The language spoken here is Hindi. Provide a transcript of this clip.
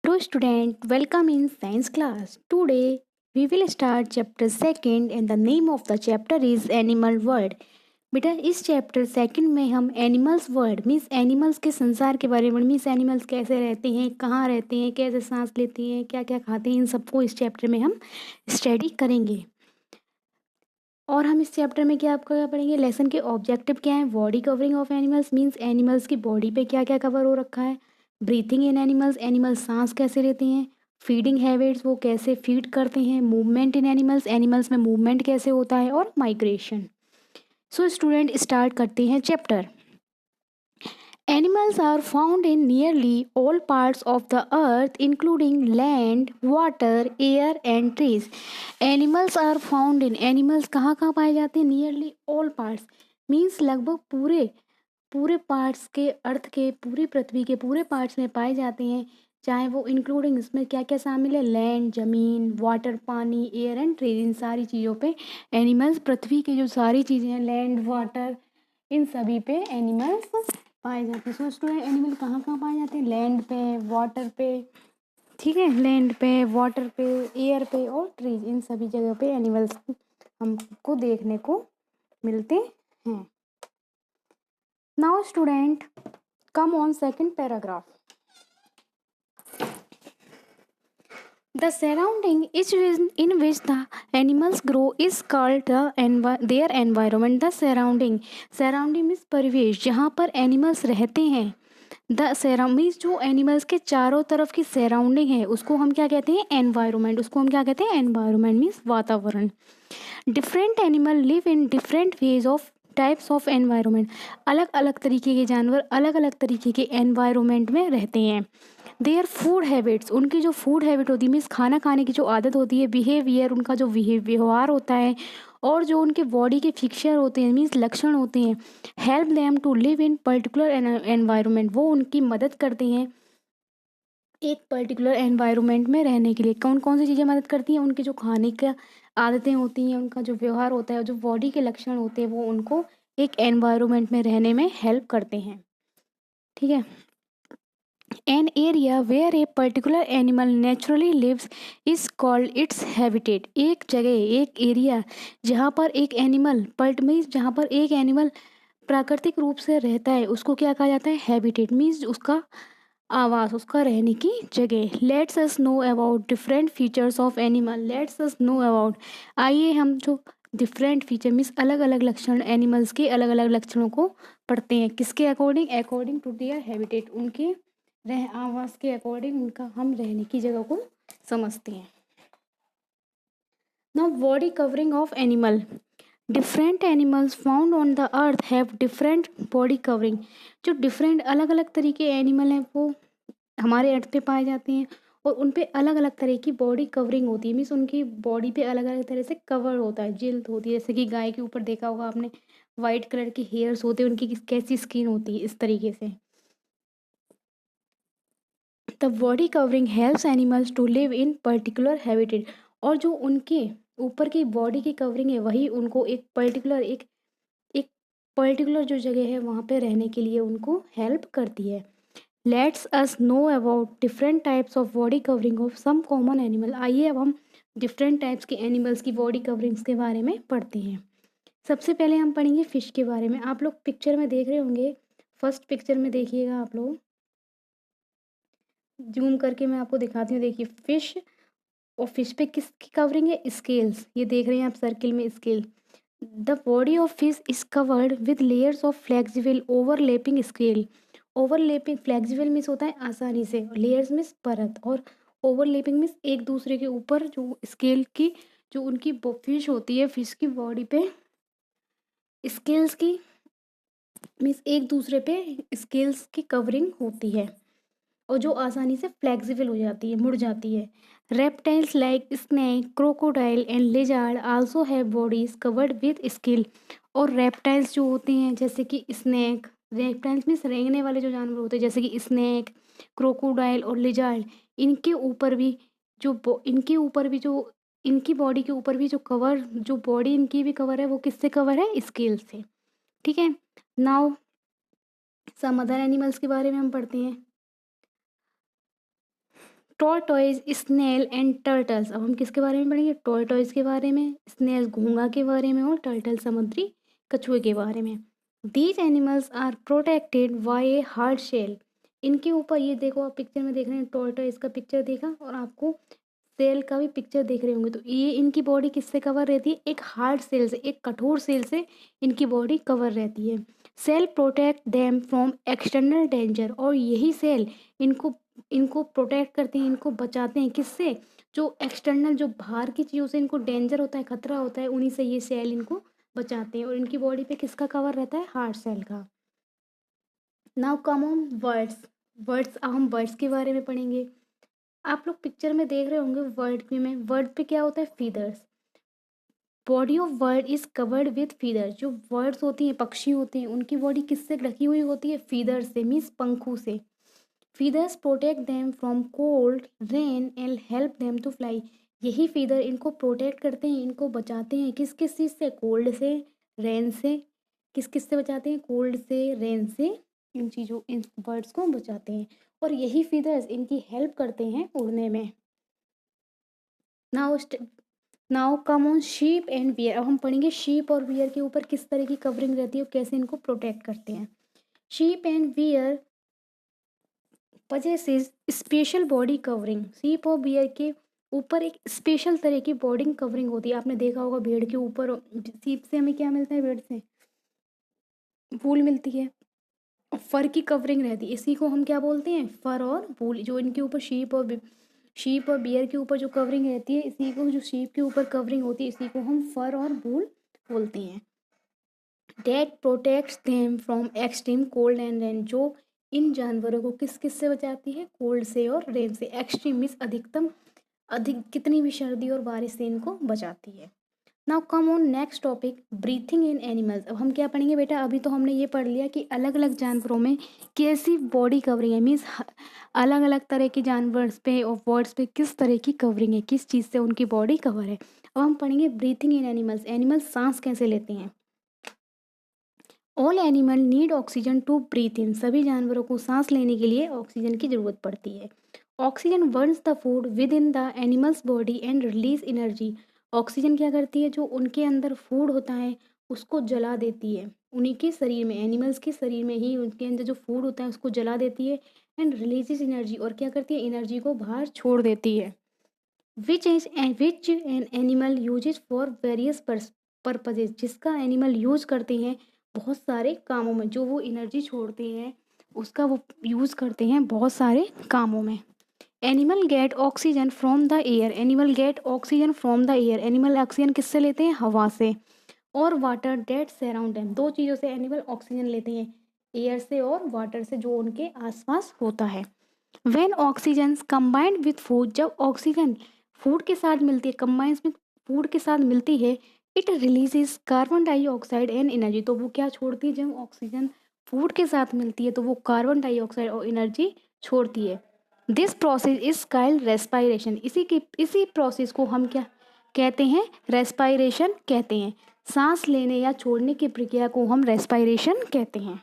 Hello student, welcome in science class. Today we will start chapter second and the name of the chapter is Animal World. बेटा इस चैप्टर सेकंड में हम एनिमल्स वर्ल्ड मीन्स एनिमल्स के संसार के बारे में मीन्स एनिमल्स कैसे रहते हैं, कहाँ रहते हैं, कैसे सांस लेते हैं, क्या क्या खाते हैं, इन सबको इस चैप्टर में हम स्टडी करेंगे। और हम इस चैप्टर में क्या पढ़ेंगे, लेसन के ऑब्जेक्टिव क्या है, body covering of animals means animals की बॉडी पे क्या क्या कवर हो रखा है, ब्रीथिंग इन एनिमल्स एनिमल्स सांस कैसे लेते हैं, फीडिंग हैबिट्स वो कैसे फीड करते हैं, मूवमेंट इन एनिमल्स एनिमल्स में मूवमेंट कैसे होता है, और माइग्रेशन। सो स्टूडेंट स्टार्ट करते हैं chapter. Animals are found in nearly all parts of the earth, including land, water, air, and trees. Animals are found in animals कहाँ कहाँ पाए जाते हैं? Nearly all parts means लगभग पूरे पूरे पार्ट्स के अर्थ के पूरी पृथ्वी के पूरे पार्ट्स में पाए जाते हैं, चाहे वो इंक्लूडिंग इसमें क्या क्या शामिल है, लैंड ज़मीन, वाटर पानी, एयर एंड ट्रीज, इन सारी चीज़ों पे एनिमल्स, पृथ्वी की जो सारी चीज़ें हैं लैंड वाटर इन सभी पे एनिमल्स पाए जाते हैं। सो स्टूडेंट एनिमल कहाँ कहाँ पाए जाते हैं? लैंड पे, वाटर पे, ठीक है, लैंड पे, वाटर पे, एयर पे और ट्रीज, इन सभी जगह पे एनिमल्स हमको देखने को मिलते हैं। Now student come on second paragraph. The surrounding in which the animals grow is called their environment. The surrounding means परिवेश, जहाँ पर एनिमल्स रहते हैं। द सराउंडिंग जो एनिमल्स के चारों तरफ की सराउंडिंग है उसको हम क्या कहते हैं? एनवायरनमेंट। उसको हम क्या कहते हैं? एनवायरनमेंट मीन्स वातावरण। Different animal live in different ways of types of environment. अलग अलग तरीके के जानवर अलग अलग तरीके के एनवायरनमेंट में रहते हैं। देयर फूड हैबिट्स, उनकी जो फूड हैबिट होती है मीन्स खाना खाने की जो आदत होती है, बिहेवियर उनका जो व्यवहार होता है, और जो उनके बॉडी के फिक्चर होते हैं मीन्स लक्षण होते हैं, help them to live in particular environment, वो उनकी मदद करते हैं एक पर्टिकुलर एनवायरनमेंट में रहने के लिए। कौन कौन सी चीज़ें मदद करती हैं? उनकी जो खाने का आदतें होती हैं, उनका जो व्यवहार होता है, जो बॉडी के लक्षण होते हैं, वो उनको एक एनवायरनमेंट में रहने में हेल्प करते हैं। ठीक है। An area where a particular animal naturally lives is called its habitat. एक जगह, एक एरिया जहाँ पर एक एनिमल मीन्स जहाँ पर एक एनिमल प्राकृतिक रूप से रहता है उसको क्या कहा जाता है? हैबिटेट मीन्स उसका आवास, उसका रहने की जगह। Let's us know about different features of animal. Let's us know about, आइए हम जो डिफरेंट फीचर मीन्स अलग अलग लक्षण एनिमल्स के अलग अलग लक्षणों को पढ़ते हैं। किसके according? According to their habitat, उनके रह आवास के अकॉर्डिंग उनका हम रहने की जगह को समझते हैं। Now body covering of animal. Different animals found on the earth have different body covering. जो डिफरेंट अलग अलग तरीके एनिमल हैं वो हमारे अर्थ पे पाए जाते हैं, और उन पे अलग अलग तरह की बॉडी कवरिंग होती है मीन्स उनकी बॉडी पे अलग अलग तरह से कवर होता है, जिल्द होती है। जैसे कि गाय के ऊपर देखा होगा आपने, वाइट कलर के हेयर्स होते हैं, उनकी कैसी स्किन होती है, इस तरीके से। The body covering helps animals to live in particular habitat, और जो उनके ऊपर की बॉडी की कवरिंग है वही उनको एक एक पर्टिकुलर जो जगह है वहाँ पे रहने के लिए उनको हेल्प करती है। Let's us know about different types of body covering of some common animal. आइए अब हम डिफरेंट टाइप्स के एनिमल्स की बॉडी कवरिंग्स के बारे में पढ़ते हैं। सबसे पहले हम पढ़ेंगे फिश के बारे में। आप लोग पिक्चर में देख रहे होंगे, फर्स्ट पिक्चर में देखिएगा आप लोग, जूम करके मैं आपको दिखाती हूँ। देखिए फिश, और फिश पे किसकी कवरिंग है? स्केल्स। ये देख रहे हैं आप सर्किल में scale. The body of fish is covered with layers of flexible overlapping scale. Overlapping, flexible means होता है आसानी से, लेयर्स मीन्स परत, और ओवरलैपिंग मीन्स एक दूसरे के ऊपर जो स्केल की जो उनकी फिश होती है, फिश की बॉडी पे स्केल्स की मीन्स एक दूसरे पे स्केल्स की कवरिंग होती है, और जो आसानी से फ्लेक्सिबल हो जाती है, मुड़ जाती है। Reptiles like snake, crocodile and lizard also have bodies covered with skill. और रेप्टाइल्स जो होते हैं जैसे कि स्नेक, रेप्टाइल्स में रेंगने वाले जो जानवर होते हैं जैसे कि स्नेक, क्रोकोडाइल और लिजार्ड, इनके ऊपर भी इनके ऊपर भी जो इनकी बॉडी के ऊपर भी जो कवर, जो बॉडी इनकी भी कवर है वो किससे कवर है? स्केल से। ठीक है। नाउ सम अदर एनिमल्स के बारे में हम पढ़ते हैं। Tortoise, snail and turtles. अब हम किसके बारे में पढ़ेंगे? टॉर्टोइज के बारे में, स्नेल घोंघा के बारे में और टर्टल समुद्री कछुए के बारे में। These animals are protected by a hard shell. इनके ऊपर ये देखो, आप पिक्चर में देख रहे हैं, टॉर्टोइज का पिक्चर देखा और आपको सेल का भी पिक्चर देख रहे होंगे। तो ये इनकी बॉडी किससे कवर रहती है? एक हार्ड सेल से, एक कठोर सेल से इनकी बॉडी कवर रहती है। Shell protect them from external danger, और यही सेल इनको इनको प्रोटेक्ट करते हैं, इनको बचाते हैं। किससे? जो एक्सटर्नल, जो बाहर की चीज़ों से इनको डेंजर होता है, खतरा होता है, उन्हीं से ये सेल इनको बचाते हैं। और इनकी बॉडी पे किसका कवर रहता है? हार्ड सेल का। Now come on words. Words, अब हम वर्ड्स के बारे में पढ़ेंगे। आप लोग पिक्चर में देख रहे होंगे वर्ड में, वर्ड पे क्या होता है? Feathers. Body of bird is covered with feathers. जो बर्ड्स होती हैं, पक्षी होते हैं, उनकी बॉडी किससे ढकी हुई होती है? फीदर से, मीन्स पंखों से। Feathers protect them from cold, rain and help them to fly. यही फीदर इनको प्रोटेक्ट करते हैं, इनको बचाते हैं किस किस चीज़ से? कोल्ड से, रेन से। किस किस से बचाते हैं? कोल्ड से, रेन से। इन चीज़ों, इन बर्ड्स को बचाते हैं, और यही फीदर्स इनकी हेल्प करते हैं उड़ने में। Now now come on sheep and bear. अब हम पढ़ेंगे शीप और बियर के ऊपर किस तरह की कवरिंग रहती है और कैसे इनको प्रोटेक्ट करते हैं। Sheep and bear possesses special body covering. Sheep और बियर के ऊपर एक स्पेशल तरह की बॉडी कवरिंग होती है। आपने देखा होगा भेड़ के ऊपर, शीप से हमें क्या मिलता है? भेड़ से वूल मिलती है, और फर की कवरिंग रहती है। इसी को हम क्या बोलते हैं? फर और वूल। जो इनके ऊपर शीप और बियर के ऊपर जो कवरिंग रहती है, इसी को, जो शीप के ऊपर कवरिंग होती है, इसी को हम फर और वूल बोलते हैं। That protects them from extreme cold and rain. जो इन जानवरों को किस किस से बचाती है? कोल्ड से और रेन से। एक्सट्रीम मीन्स अधिकतम, अधिक कितनी भी सर्दी और बारिश से इनको बचाती है। Now come on next topic, breathing in animals. अब हम क्या पढ़ेंगे बेटा? अभी तो हमने ये पढ़ लिया कि अलग अलग जानवरों में कैसी बॉडी कवरिंग है, मीन्स अलग अलग तरह के जानवर पे और बर्ड्स पे किस तरह की कवरिंग है, किस चीज़ से उनकी बॉडी कवर है। अब हम पढ़ेंगे ब्रीथिंग इन एनिमल्स। एनिमल्स सांस कैसे लेते हैं? All animal need oxygen to breathe in. सभी जानवरों को सांस लेने के लिए ऑक्सीजन की जरूरत पड़ती है। Oxygen Burns the food with in the animals body and release energy. Oxygen क्या करती है? जो उनके अंदर फूड होता है उसको जला देती है, उन्हीं के शरीर में, एनिमल्स के शरीर में ही उनके अंदर जो फूड होता है उसको जला देती है। एंड रिलीजेस एनर्जी, और क्या करती है? एनर्जी को बाहर छोड़ देती है। Which an animal uses for various purposes. जिसका एनिमल यूज करते हैं बहुत सारे कामों में, जो वो एनर्जी छोड़ते हैं उसका वो यूज़ करते हैं बहुत सारे कामों में। Animal gate oxygen from the air. Animal gate oxygen from the air. Animal oxygen किससे लेते हैं? हवा से। और वाटर डेट सराउंड देम। दो चीज़ों से एनिमल ऑक्सीजन लेते हैं, एयर से और वाटर से, जो उनके आसपास होता है। When oxygen combined with food. जब ऑक्सीजन फूड के साथ मिलती है, कंबाइंस में फूड के साथ मिलती है, it releases carbon dioxide and energy. तो वो क्या छोड़ती है? जब ऑक्सीजन फूड के साथ मिलती है तो वो कार्बन डाइऑक्साइड और एनर्जी छोड़ती है। This process is called respiration. इसी प्रोसेस को हम क्या कहते हैं? रेस्पायरेशन कहते हैं। सांस लेने या छोड़ने की प्रक्रिया को हम रेस्पायरेशन कहते हैं।